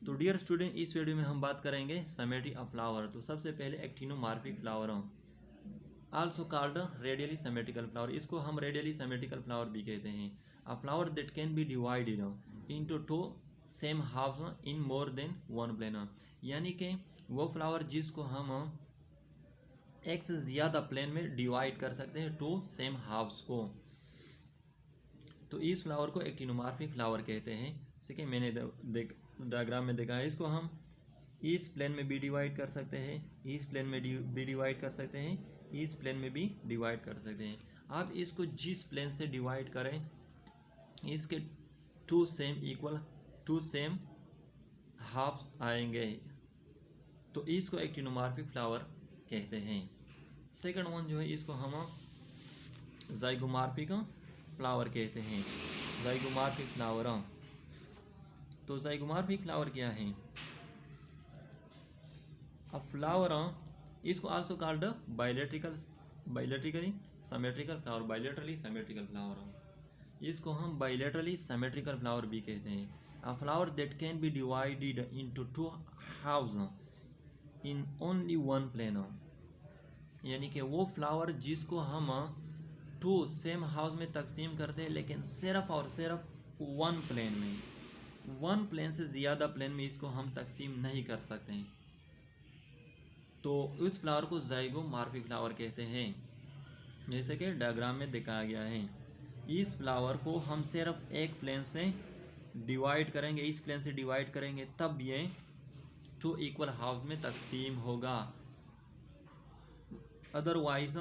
तो dear student, इस video में हम बात करेंगे सिमेट्री ऑफ फ्लावर। तो सबसे पहले actinomorphic flower, also called radially symmetrical flower, इसको हम रेडियली सिमेट्रिकल फ्लावर भी कहते हैं। A flower that can be divided into two same halves in more than one plane, यानी कि वो फ्लावर जिसको हम एक से ज़्यादा प्लेन में डिवाइड कर सकते हैं टू सेम हाफ्स को, तो इस फ्लावर को एक्टिनोमॉर्फिक फ्लावर कहते हैं। ठीक है, मैंने डायग्राम में देखा है। इसको हम इस प्लेन में भी डिवाइड कर सकते हैं, इस प्लेन में भी डिवाइड कर सकते हैं, इस प्लेन में भी डिवाइड कर सकते हैं। आप इसको जिस प्लेन से डिवाइड करें, इसके टू सेम हाफ्स आएंगे, तो इसको एक्टिनोमॉर्फिक फ्लावर कहते हैं। सेकंड वन जो है, इसको हम ज़ाइगोमॉर्फिक फ्लावर कहते हैं। ज़ाइगोमॉर्फिक फ्लावर, तो ज़ाइगोमॉर्फिक फ्लावर क्या है? अ फ्लावर, इसको also called bilaterally symmetrical flower, bilaterally symmetrical flower, इसको हम बाइलेटरली सिमेट्रिकल फ्लावर भी कहते हैं। A flower that can be divided into two halves in only one plane, यानी कि वो फ्लावर जिसको हम टू सेम हाउस में तकसीम करते हैं, लेकिन सिर्फ और सिर्फ वन प्लेन में, वन प्लेन से ज़्यादा प्लेन में इसको हम तकसीम नहीं कर सकते हैं, तो उस फ्लावर को ज़ाइगोमॉर्फिक फ्लावर कहते हैं। जैसे कि डायग्राम में दिखाया गया है, इस फ्लावर को हम सिर्फ एक प्लेन से डिवाइड करेंगे, इस प्लेन से डिवाइड करेंगे, तब ये टू इक्वल हाउस में तकसीम होगा। अदरवाइज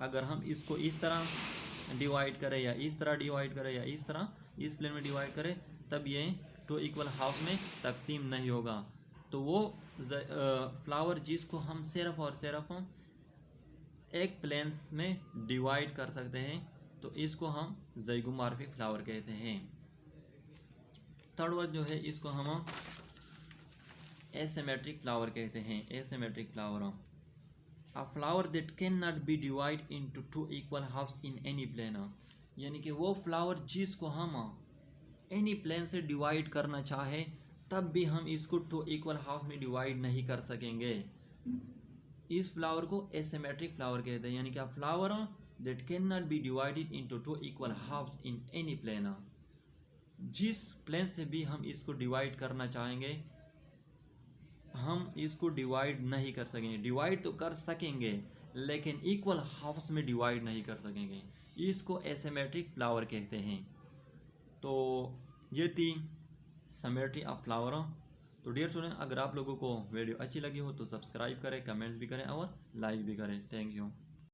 अगर हम इसको इस तरह डिवाइड करें, या इस तरह डिवाइड करें, या इस तरह इस प्लेन में डिवाइड करें, तब ये टू इक्वल हाफ में तकसीम नहीं होगा। तो वो फ्लावर जिसको हम सिर्फ और सिर्फ एक प्लेन में डिवाइड कर सकते हैं, तो इसको हम ज़ाइगोमॉर्फिक फ्लावर कहते हैं। थर्ड वर्ड जो है, इसको हम एसिमेट्रिक फ्लावर कहते हैं। Asymmetric flower, a flower that can not be divide into two equal halves in any plane, यानी कि वो फ्लावर जिसको हम एनी प्लेन से डिवाइड करना चाहे, तब भी हम इसको टू इक्वल हाफ्स में डिवाइड नहीं कर सकेंगे। इस फ्लावर को एसिमेट्रिक फ्लावर कहते हैं, यानी कि a flower that can not be divided into two equal halves in any plane, जिस प्लेन से भी हम इसको डिवाइड करना चाहेंगे, हम इसको डिवाइड नहीं कर सकेंगे। डिवाइड तो कर सकेंगे, लेकिन इक्वल हाफ्स में डिवाइड नहीं कर सकेंगे। इसको एसिमेट्रिक फ्लावर कहते हैं। तो ये थी सिमेट्री ऑफ फ्लावर। तो डियर स्टूडेंट, अगर आप लोगों को वीडियो अच्छी लगी हो तो सब्सक्राइब करें, कमेंट्स भी करें और लाइक भी करें। Thank you.